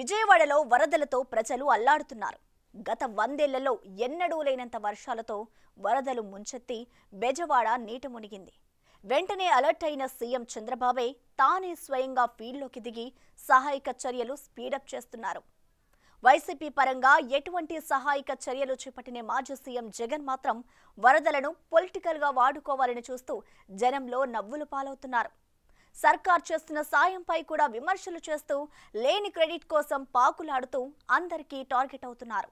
విజయవాడలో వరదలతో ప్రజలు అల్లాడుతున్నారు. గత 100 ఏళ్లలో ఎన్నడూ లేనంత వర్షాలతో వరదలు ముంచెత్తి బెజవాడ నీట మునిగింది. వెంటనే అలర్ట్ అయిన సీఎం చంద్రబాబే తానే స్వయంగా ఫీల్డ్లోకి దిగి సహాయక చర్యలు స్పీడప్ చేస్తున్నారు. వైసీపీ పరంగా ఎటువంటి సహాయక చర్యలు చేపట్టిన మాజీ సీఎం జగన్ మాత్రం వరదలను పొలిటికల్ గా వాడుకోవాలని చూస్తూ జనంలో నవ్వులు పాలవుతున్నారు. సర్కార్ చేస్తున్న సాయంపై కూడా విమర్శలు చేస్తూ లేని క్రెడిట్ కోసం పాకులాడుతూ అందరికీ టార్గెట్ అవుతున్నారు.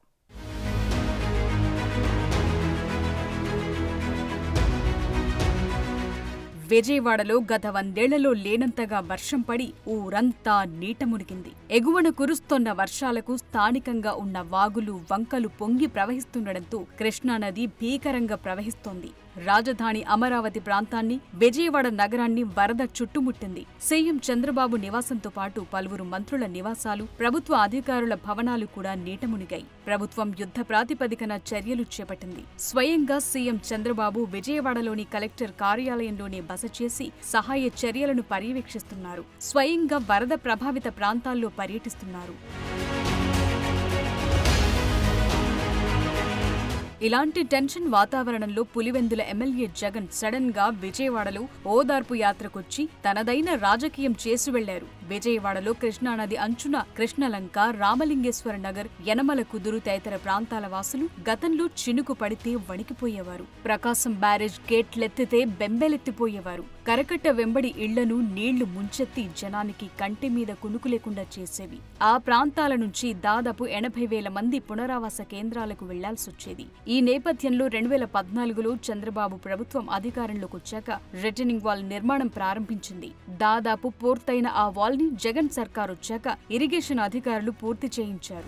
విజయవాడలో గత 100 ఏళ్లలో లేనంతగా వర్షం పడి ఊరంతా నీట మునిగింది. ఎగువన కురుస్తోన్న వర్షాలకు స్థానికంగా ఉన్న వాగులు, వంకలు పొంగి ప్రవహిస్తుండటంతో కృష్ణానది భీకరంగా ప్రవహిస్తోంది. రాజధాని అమరావతి ప్రాంతాన్ని, విజయవాడ నగరాన్ని వరద చుట్టుముట్టింది. సీఎం చంద్రబాబు నివాసంతో పాటు పలువురు మంత్రుల నివాసాలు, ప్రభుత్వ అధికారుల భవనాలు కూడా నీట మునిగాయి. ప్రభుత్వం యుద్ధ ప్రాతిపదికన చర్యలు చేపట్టింది. స్వయంగా సీఎం చంద్రబాబు విజయవాడలోని కలెక్టర్ కార్యాలయంలోనే బస చేసి సహాయ చర్యలను పర్యవేక్షిస్తున్నారు. స్వయంగా వరద ప్రభావిత ప్రాంతాల్లో పర్యటిస్తున్నారు. ఇలాంటి టెన్షన్ వాతావరణంలో పులివెందుల ఎమ్మెల్యే జగన్ సడన్ గా విజయవాడలో ఓదార్పు యాత్రకొచ్చి తనదైన రాజకీయం చేసి వెళ్లారు. విజయవాడలో కృష్ణానది అంచున కృష్ణలంక, రామలింగేశ్వర నగర్, యనమల కుదురు తదితర ప్రాంతాల వాసులు గతంలో చినుకు పడితే వణికిపోయేవారు. ప్రకాశం బ్యారేజ్ గేట్లెత్తితే బెంబెలెత్తిపోయేవారు. కరకట్ట వెంబడి ఇళ్లను నీళ్లు ముంచెత్తి జనానికి కంటి మీద కునుకు లేకుండా చేసేవి. ఆ ప్రాంతాల నుంచి దాదాపు 80,000 మంది పునరావాస కేంద్రాలకు వెళ్లాల్సొచ్చేది. ఈ నేపథ్యంలో 2014లో చంద్రబాబు ప్రభుత్వం అధికారంలోకి వచ్చాక రిటర్నింగ్ వాల్ నిర్మాణం ప్రారంభించింది. దాదాపు పూర్తయిన ఆ వాల్ ని జగన్ సర్కార్ వచ్చాక ఇరిగేషన్ అధికారులు పూర్తి చేయించారు.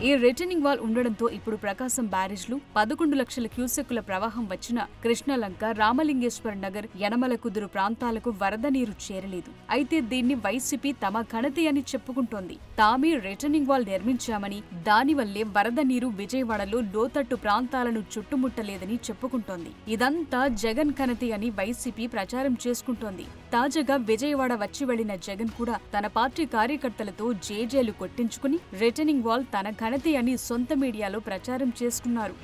ఈ రిటర్నింగ్ వాల్ ఉండడంతో ఇప్పుడు ప్రకాశం బ్యారేజ్లు 11 లక్షల క్యూసెక్కుల ప్రవాహం వచ్చిన కృష్ణలంక, రామలింగేశ్వర నగర్, యనమల కుదురు ప్రాంతాలకు వరద నీరు చేరలేదు. అయితే దీన్ని వైసీపీ తమ ఘనత అని చెప్పుకుంటోంది. తామే రిటర్నింగ్ వాల్ నిర్మించామని, దానివల్లే వరద నీరు విజయవాడలో లోతట్టు ప్రాంతాలను చుట్టుముట్టలేదని చెప్పుకుంటోంది. ఇదంతా జగన్ ఘనత అని వైసీపీ ప్రచారం చేసుకుంటోంది. తాజాగా విజయవాడ వచ్చి వెళ్లిన జగన్ కూడా తన పార్టీ కార్యకర్తలతో జేజేలు కొట్టించుకుని రిటర్నింగ్ వాల్ తన ఘనత అని సొంత మీడియాలో ప్రచారం చేసుకున్నారు.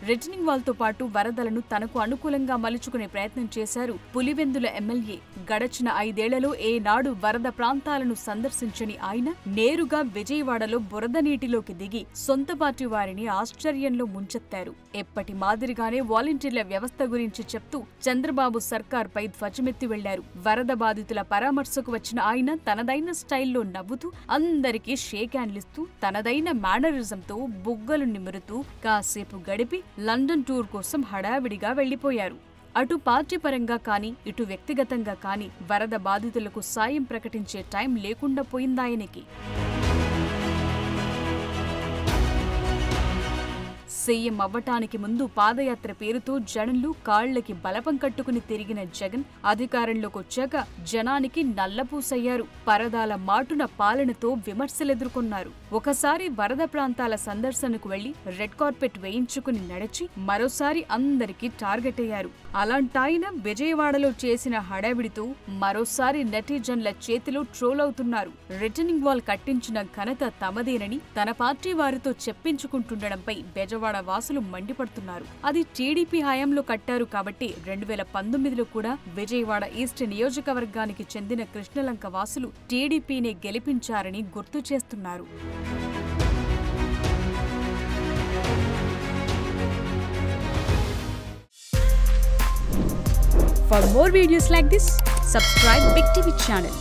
రిటర్నింగ్ వాల్ తో పాటు వరదలను తనకు అనుకూలంగా మలుచుకునే ప్రయత్నం చేశారు పులివెందుల ఎమ్మెల్యే. గడచిన 5 ఏళ్లలో ఏనాడు వరద ప్రాంతాలను సందర్శించని ఆయన నేరుగా విజయవాడలో బురద నీటిలోకి దిగి సొంత పార్టీ వారిని ఆశ్చర్యంలో ముంచెత్తారు. ఎప్పటి మాదిరిగానే వాలంటీర్ల వ్యవస్థ గురించి చెప్తూ చంద్రబాబు సర్కార్పై ధ్వజమెత్తి వెళ్లారు. వరద బాధితుల పరామర్శకు వచ్చిన ఆయన తనదైన స్టైల్లో నవ్వుతూ అందరికీ షేక్ హ్యాండ్లిస్తూ తనదైన మేనరిజంతో బుగ్గలు నిమురుతూ కాసేపు గడిపి లండన్ టూర్ కోసం హడావిడిగా వెళ్లిపోయారు. అటు పార్టీ పరంగా కానీ, ఇటు వ్యక్తిగతంగా కానీ వరద బాధితులకు సాయం ప్రకటించే టైం లేకుండా పోయిందాయనికి. సీఎం అవ్వటానికి ముందు పాదయాత్ర పేరుతో జనంలో కాళ్లకి బలపం కట్టుకుని తిరిగిన జగన్ అధికారంలోకి వచ్చాక జనానికి నల్లపూసయ్యారు. పరదాల మాటున పాలనతో విమర్శలెదుర్కొన్నారు. ఒకసారి వరద ప్రాంతాల సందర్శనకు వెళ్లి రెడ్ కార్పెట్ వేయించుకుని నడిచి మరోసారి అందరికీ టార్గెట్ అయ్యారు. అలాంటాయన విజయవాడలో చేసిన హడావిడితో మరోసారి నెటిజన్ల చేతిలో ట్రోల్ అవుతున్నారు. రిటర్నింగ్ వాల్ కట్టించిన ఘనత తమదేనని తన పార్టీ వారితో చెప్పించుకుంటుండడంపై బెజవాడ వాసులు మండిపడుతున్నారు. అది టీడీపీ హయాంలో కట్టారు కాబట్టి 2019లో కూడా విజయవాడ ఈస్ట్ నియోజకవర్గానికి చెందిన కృష్ణలంక వాసులు టీడీపీనే గెలిపించారని గుర్తు చేస్తున్నారు. For more videos like this, subscribe Big TV channel.